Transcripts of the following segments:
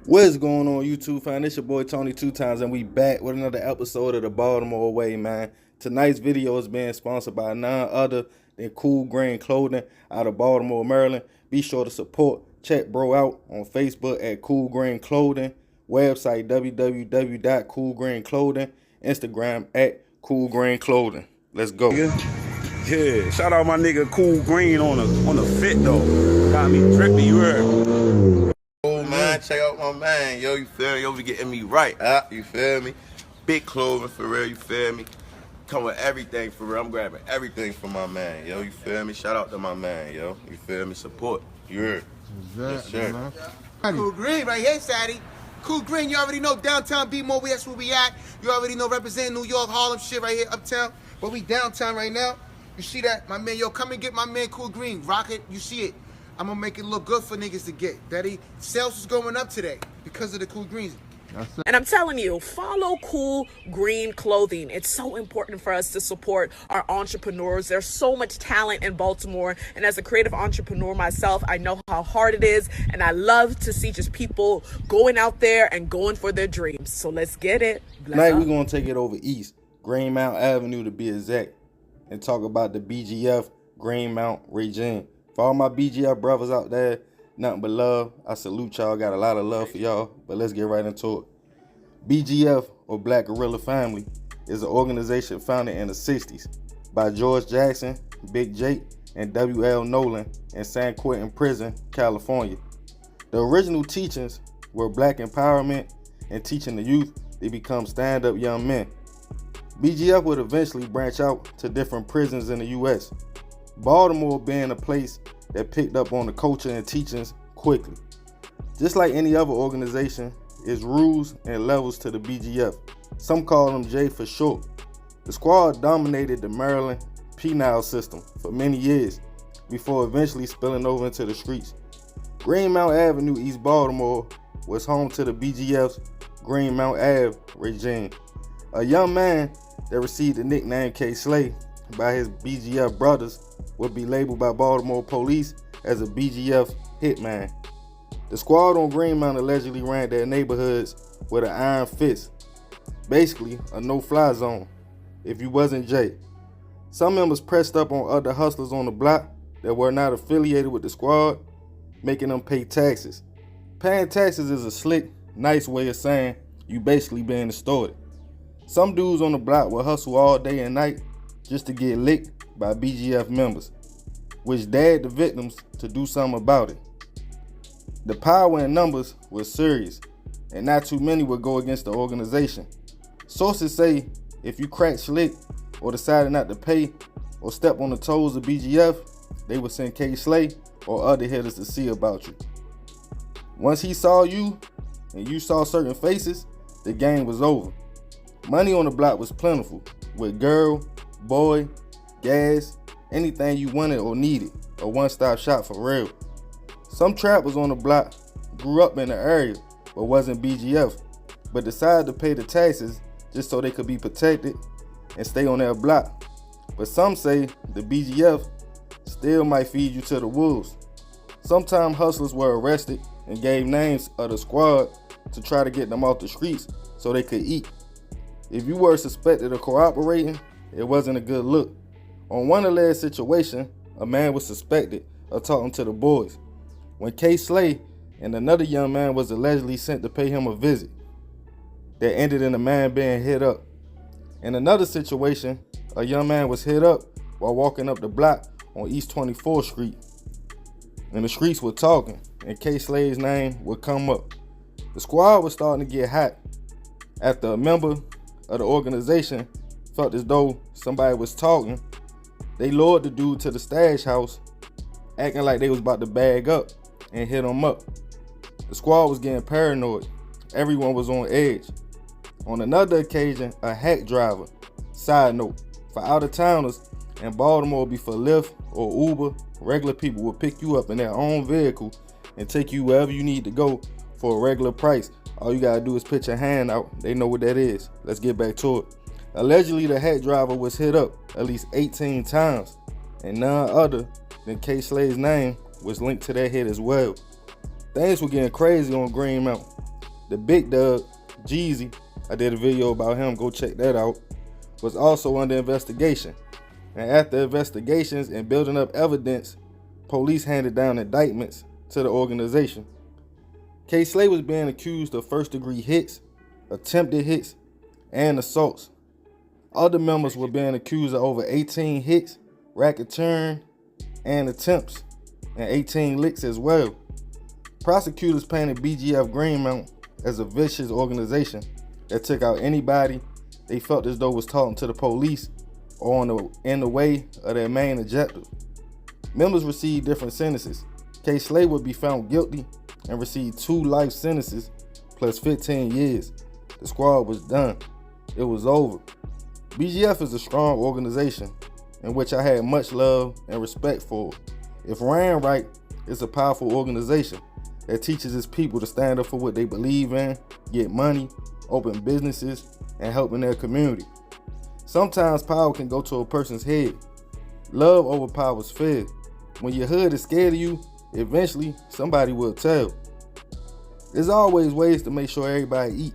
What's going on, YouTube fam? It's your boy Tony Two Times, and we back with another episode of the Baltimore Way, man. Tonight's video is being sponsored by none other than Cool Green Clothing out of Baltimore, Maryland. Be sure to support. Check bro out on Facebook at Cool Green Clothing, website www.coolgreenclothing, Instagram at Cool Green Clothing. Let's go. Yeah, shout out my nigga Cool Green on the fit though. Got me drippy, you heard? Oh man, check out my man, yo, you feel me? Yo, be getting me right, you feel me? Big clothing for real, you feel me? Come with everything for real, I'm grabbing everything for my man, yo, you feel me? Shout out to my man, yo, you feel me? Support, you heard? Yes, sir. Cool Green right here, Sadie. Cool Green, you already know downtown B-More, that's where we at. You already know representing New York, Harlem shit right here, uptown. But we downtown right now. You see that? My man, yo, come and get my man Cool Green. Rock it, you see it. I'm gonna make it look good for niggas to get. Daddy, sales is going up today because of the Cool Greens. And I'm telling you, follow Cool Green Clothing. It's so important for us to support our entrepreneurs. There's so much talent in Baltimore. And as a creative entrepreneur myself, I know how hard it is. And I love to see just people going out there and going for their dreams. So let's get it. Tonight we're going to take it over east, Greenmount Avenue to be exact, and talk about the BGF Greenmount Regine. For all my BGF brothers out there, nothing but love. I salute y'all. Got a lot of love for y'all. But let's get right into it. BGF, or Black Guerilla Family, is an organization founded in the 60s by George Jackson, Big Jake, and W.L. Nolan in San Quinton Prison, California. The original teachings were black empowerment and teaching the youth to become stand-up young men. BGF would eventually branch out to different prisons in the U.S., Baltimore being a place that picked up on the culture and teachings quickly. Just like any other organization, is rules and levels to the BGF. Some call them J for short. The squad dominated the Maryland penal system for many years before eventually spilling over into the streets. Greenmount Avenue, East Baltimore, was home to the BGF's Greenmount Ave regime. A young man that received the nickname K-Slay by his BGF brothers would be labeled by Baltimore police as a BGF hitman. The squad on Greenmount allegedly ran their neighborhoods with an iron fist, basically a no-fly zone if you wasn't Jay. Some members pressed up on other hustlers on the block that were not affiliated with the squad, making them pay taxes. Paying taxes is a slick, nice way of saying you basically being extorted. Some dudes on the block will hustle all day and night just to get licked by BGF members, which dared the victims to do something about it. The power in numbers was serious, and not too many would go against the organization. Sources say if you cracked slick or decided not to pay or step on the toes of BGF, they would send K-Slay or other hitters to see about you. Once he saw you and you saw certain faces, the game was over. Money on the block was plentiful, with girl, boy, gas, anything you wanted or needed, a one-stop shop for real. Some trappers on the block grew up in the area but wasn't BGF, but decided to pay the taxes just so they could be protected and stay on their block. But some say the BGF still might feed you to the wolves. Sometimes hustlers were arrested and gave names of the squad to try to get them off the streets so they could eat. If you were suspected of cooperating, it wasn't a good look. On one alleged situation, a man was suspected of talking to the boys when K-Slay and another young man was allegedly sent to pay him a visit that ended in a man being hit up. In another situation, a young man was hit up while walking up the block on East 24th Street, and the streets were talking and K-Slay's name would come up. The squad was starting to get hot after a member of the organization felt as though somebody was talking. They lured the dude to the stash house, acting like they was about to bag up, and hit him up. The squad was getting paranoid. Everyone was on edge. On another occasion, a hack driver, side note, for out-of-towners in Baltimore be for Lyft or Uber, regular people will pick you up in their own vehicle and take you wherever you need to go for a regular price. All you gotta do is put your hand out. They know what that is. Let's get back to it. Allegedly, the hack driver was hit up at least 18 times, and none other than K-Slay's name was linked to that hit as well. Things were getting crazy on Greenmount. The big dog, Jeezy, I did a video about him, go check that out, was also under investigation. And after investigations and building up evidence, police handed down indictments to the organization. K Slay was being accused of first-degree hits, attempted hits, and assaults. Other members were being accused of over 18 hits, racketeering, and attempts, and 18 licks as well. Prosecutors painted BGF Greenmount as a vicious organization that took out anybody they felt as though was talking to the police or in the way of their main objective. Members received different sentences. K Slay would be found guilty and received 2 life sentences plus 15 years. The squad was done. It was over. BGF is a strong organization in which I had much love and respect for. If ran right, it's a powerful organization that teaches its people to stand up for what they believe in, get money, open businesses, and help in their community. Sometimes power can go to a person's head. Love overpowers fear. When your hood is scared of you, eventually somebody will tell. There's always ways to make sure everybody eat.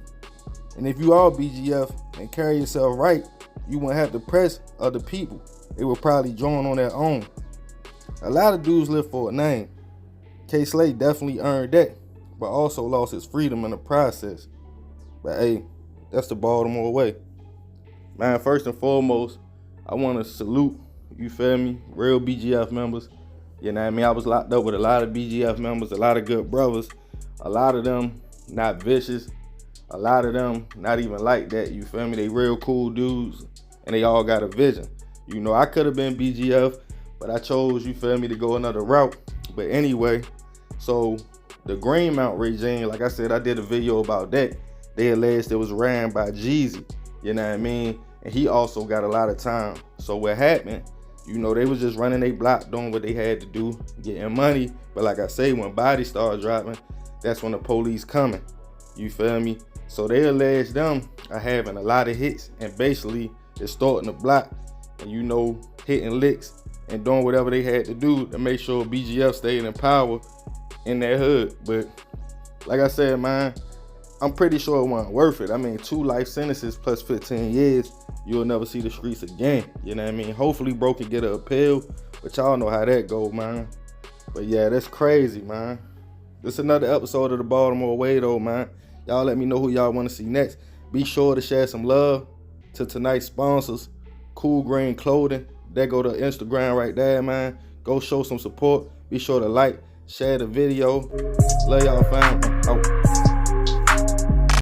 And if you are BGF and carry yourself right, you won't have to press other people. They will probably join on their own. A lot of dudes live for a name. K Slay definitely earned that, but also lost his freedom in the process. But hey, that's the Baltimore way. Man, first and foremost, I want to salute, you feel me, real BGF members. You know what I mean? I was locked up with a lot of BGF members, a lot of good brothers. A lot of them not vicious. A lot of them not even like that, you feel me? They real cool dudes, and they all got a vision. You know, I could have been BGF, but I chose, you feel me, to go another route. But anyway, so the Greenmount Regine, like I said, I did a video about that. They alleged it was ran by Jeezy, you know what I mean? And he also got a lot of time. So what happened, you know, they was just running their block, doing what they had to do, getting money. But like I say, when bodies start dropping, that's when the police coming, you feel me? So they allege them are having a lot of hits and basically extorting the block and, you know, hitting licks and doing whatever they had to do to make sure BGF stayed in power in their hood. But like I said, man, I'm pretty sure it wasn't worth it. I mean, 2 life sentences plus 15 years, you'll never see the streets again. You know what I mean? Hopefully bro can get an appeal, but y'all know how that go, man. But yeah, that's crazy, man. This is another episode of the Baltimore Way though, man. Y'all let me know who y'all want to see next. Be sure to share some love to tonight's sponsors, Cool Green Clothing. They go to Instagram right there, man. Go show some support. Be sure to like, share the video. Love y'all, fam. Out.